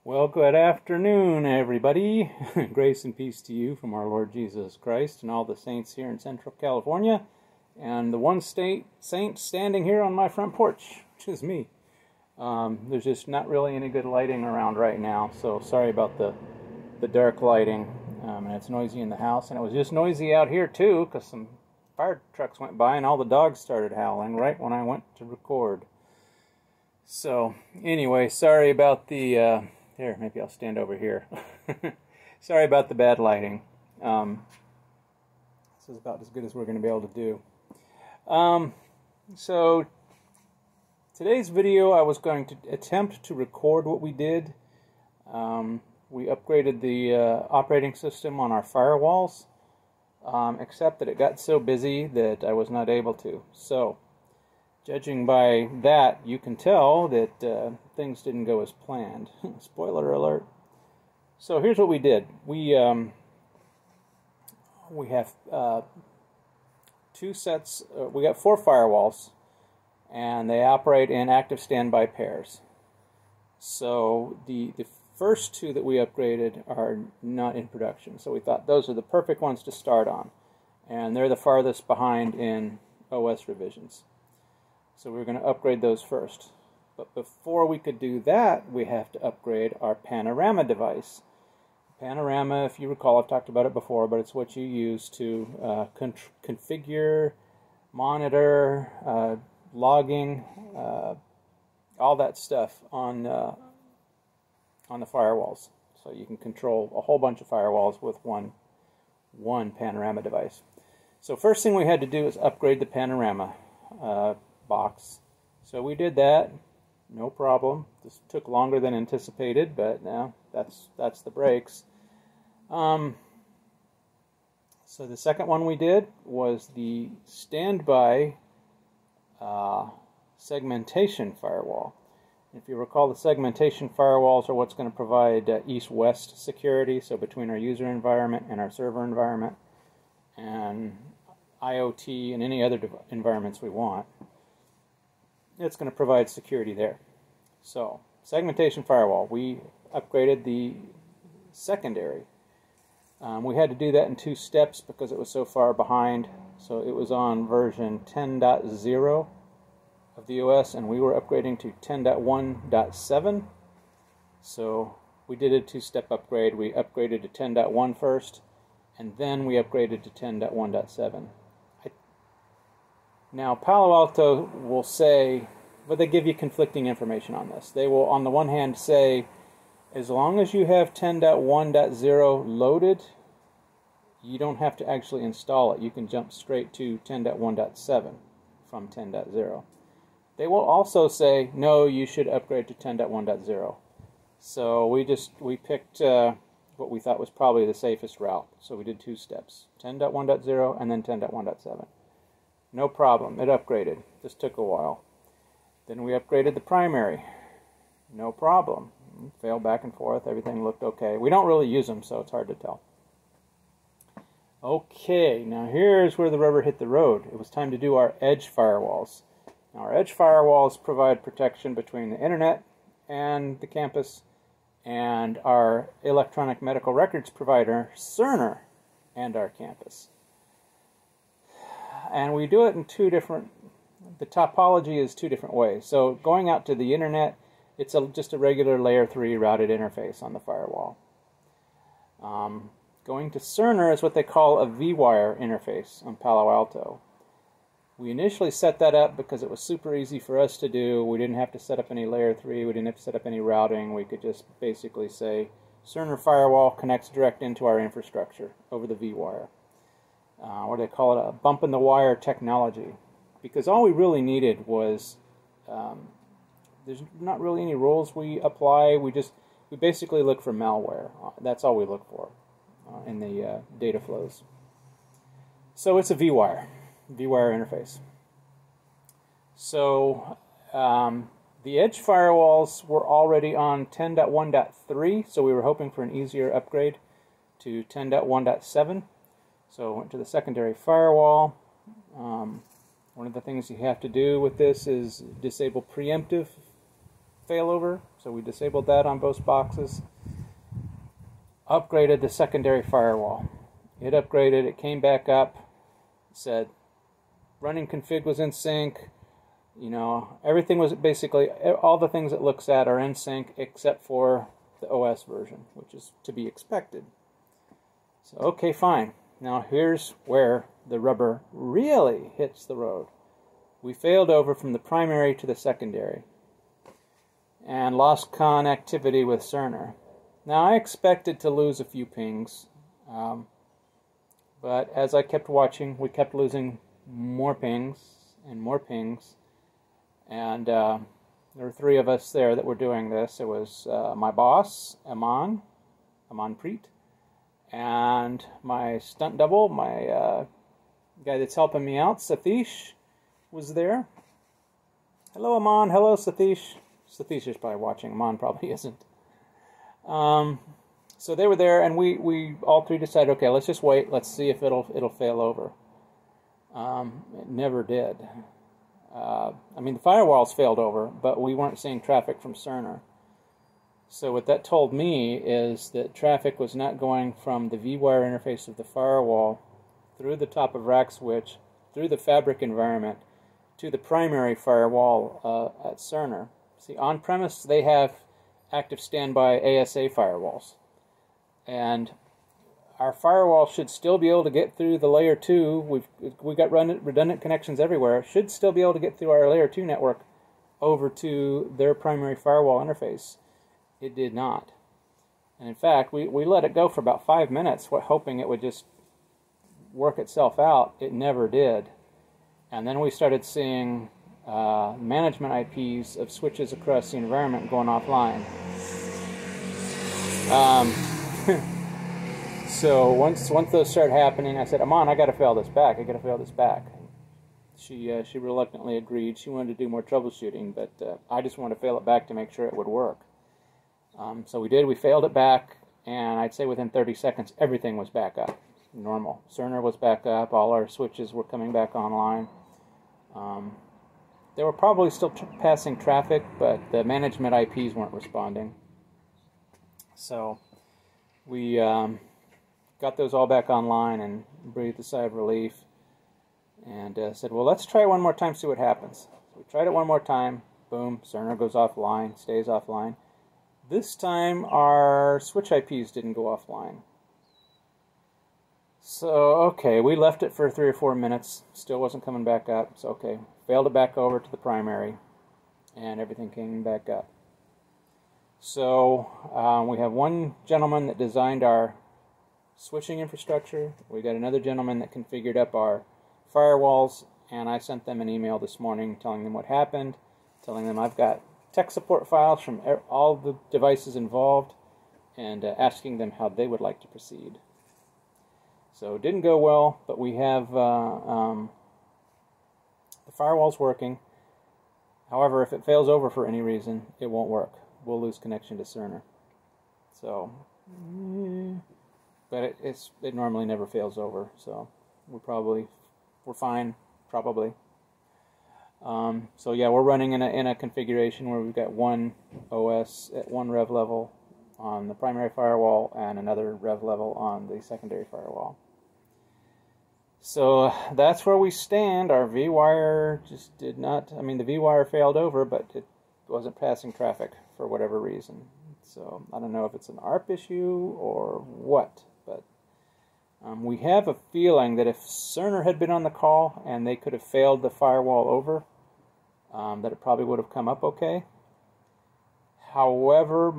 Well, good afternoon, everybody. Grace and peace to you from our Lord Jesus Christ and all the saints here in Central California, and the one saint standing here on my front porch, which is me. There's just not really any good lighting around right now, so sorry about the dark lighting. And it's noisy in the house, and it was just noisy out here too, because some fire trucks went by and all the dogs started howling right when I went to record. So, anyway, sorry about the... Here, maybe I'll stand over here. Sorry about the bad lighting. This is about as good as we're going to be able to do. So, today's video I was going to attempt to record what we did. We upgraded the operating system on our firewalls, except that it got so busy that I was not able to. So, judging by that, you can tell that things didn't go as planned. Spoiler alert. So here's what we did. We have two sets. We got 4 firewalls, and they operate in active standby pairs. So the first 2 that we upgraded are not in production. So we thought those are the perfect ones to start on, and they're the farthest behind in OS revisions. So we're going to upgrade those first. But before we could do that, we have to upgrade our panorama device. Panorama, if you recall, I've talked about it before, but it's what you use to configure, monitor, logging, all that stuff on the firewalls. So you can control a whole bunch of firewalls with one panorama device. So first thing we had to do is upgrade the panorama box. So we did that, no problem. This took longer than anticipated, but now that's the breaks. So the second one we did was the standby segmentation firewall. If you recall, the segmentation firewalls are what's going to provide east-west security, so between our user environment and our server environment, and IoT and any other environments we want. It's going to provide security there. So, segmentation firewall. We upgraded the secondary. We had to do that in 2 steps because it was so far behind. So it was on version 10.0 of the OS, and we were upgrading to 10.1.7. So we did a 2-step upgrade. We upgraded to 10.1 first, and then we upgraded to 10.1.7. Now, Palo Alto will say, but they give you conflicting information on this. They will, on the one hand, say, as long as you have 10.1.0 loaded, you don't have to actually install it. You can jump straight to 10.1.7 from 10.0. They will also say, no, you should upgrade to 10.1.0. So we picked what we thought was probably the safest route. So we did 2 steps, 10.1.0 and then 10.1.7. No problem, it upgraded. This took a while. Then we upgraded the primary. No problem. Failed back and forth, everything looked okay. We don't really use them, so it's hard to tell. Okay, now here's where the rubber hit the road. It was time to do our edge firewalls. Now our edge firewalls provide protection between the internet and the campus and our electronic medical records provider, Cerner, and our campus. And we do it in 2 different, the topology is 2 different ways. So going out to the internet, it's just a regular layer 3 routed interface on the firewall. Going to Cerner is what they call a V-wire interface on Palo Alto. We initially set that up because it was super easy for us to do. We didn't have to set up any layer 3, we didn't have to set up any routing. We could just basically say, Cerner firewall connects direct into our infrastructure over the V-wire. Or they call it a bump-in-the-wire technology, because all we really needed was, there's not really any rules we apply, we basically look for malware. That's all we look for in the data flows. So it's a V-wire interface. So the edge firewalls were already on 10.1.3, so we were hoping for an easier upgrade to 10.1.7. So I went to the secondary firewall. One of the things you have to do with this is disable preemptive failover. So we disabled that on both boxes. Upgraded the secondary firewall. It upgraded, it came back up, said running config was in sync. You know, everything was basically, all the things it looks at are in sync except for the OS version, which is to be expected. So, okay, fine. Now here's where the rubber really hits the road. We failed over from the primary to the secondary and lost connectivity with Cerner. Now I expected to lose a few pings, but as I kept watching, we kept losing more pings and more pings. And there were 3 of us there that were doing this. It was my boss, Aman Preet, and my stunt double, my guy that's helping me out, Satish, was there. Hello, Aman. Hello, Satish. Satish is probably watching. Aman probably isn't. So they were there, and we all 3 decided, okay, let's just wait. Let's see if it'll fail over. It never did. I mean, the firewalls failed over, but we weren't seeing traffic from Cerner. So what that told me is that traffic was not going from the vWire interface of the firewall through the top of rack switch, through the fabric environment, to the primary firewall at Cerner. See, on-premise, they have active standby ASA firewalls. And our firewall should still be able to get through the layer 2. We've got redundant connections everywhere. Should still be able to get through our layer 2 network over to their primary firewall interface. It did not. And in fact, we let it go for about 5 minutes, hoping it would just work itself out. It never did. And then we started seeing management IPs of switches across the environment going offline. So once those started happening, I said, Aman, I got to fail this back. I got to fail this back. She reluctantly agreed. She wanted to do more troubleshooting, but I just wanted to fail it back to make sure it would work. So we did. We failed it back, and I'd say within 30 seconds, everything was back up. Normal. Cerner was back up. All our switches were coming back online. They were probably still passing traffic, but the management IPs weren't responding. So we got those all back online and breathed a sigh of relief and said, well, let's try it one more time, see what happens. So we tried it one more time. Boom, Cerner goes offline, stays offline. This time our switch IPs didn't go offline. So, okay, we left it for 3 or 4 minutes. Still wasn't coming back up. So, okay, failed it back over to the primary, and everything came back up. So, we have one gentleman that designed our switching infrastructure. We got another gentleman that configured up our firewalls, and I sent them an email this morning telling them what happened, telling them I've got tech support files from all the devices involved, and asking them how they would like to proceed. So it didn't go well, but we have the firewall's working. However, if it fails over for any reason, it won't work. We'll lose connection to Cerner. So, but it normally never fails over. So we're fine, probably. So yeah, we're running in a configuration where we've got one OS at one rev level on the primary firewall and another rev level on the secondary firewall. So that's where we stand. Our vWire just did not, I mean, the vWire failed over, but it wasn't passing traffic for whatever reason. So I don't know if it's an ARP issue or what, but we have a feeling that if Cerner had been on the call and they could have failed the firewall over, that it probably would have come up okay. However,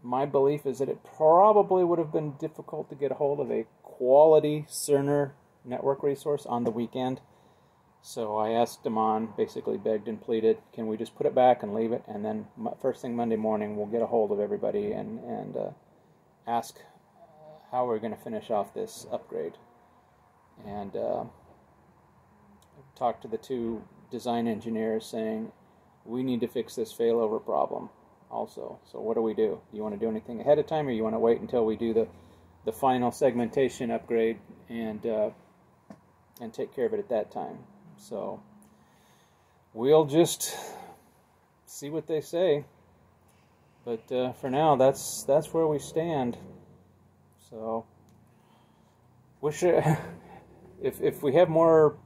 my belief is that it probably would have been difficult to get a hold of a quality Cerner network resource on the weekend. So I asked Damon, basically begged and pleaded, can we just put it back and leave it, and then first thing Monday morning we'll get a hold of everybody and ask how we're going to finish off this upgrade. And talked to the 2 design engineers saying, we need to fix this failover problem also. So what do? Do you want to do anything ahead of time, or you want to wait until we do the final segmentation upgrade and take care of it at that time? So we'll just see what they say. But for now, that's where we stand. So, wish if we have more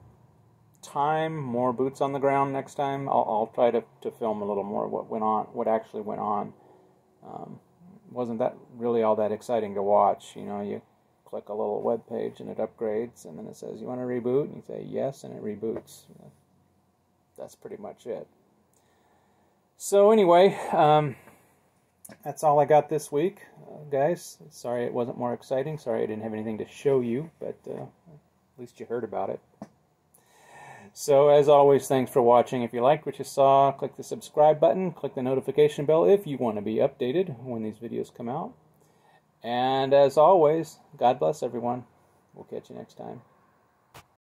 time, more boots on the ground next time, I'll try to film a little more what actually went on. Wasn't that really all that exciting to watch? You know, you click a little web page and it upgrades, and then it says you want to reboot, and you say yes, and it reboots. That's pretty much it. So anyway, that's all I got this week, guys. Sorry it wasn't more exciting. Sorry I didn't have anything to show you, but at least you heard about it. So, as always, thanks for watching. If you liked what you saw, click the subscribe button, click the notification bell if you want to be updated when these videos come out. And as always, God bless everyone. We'll catch you next time.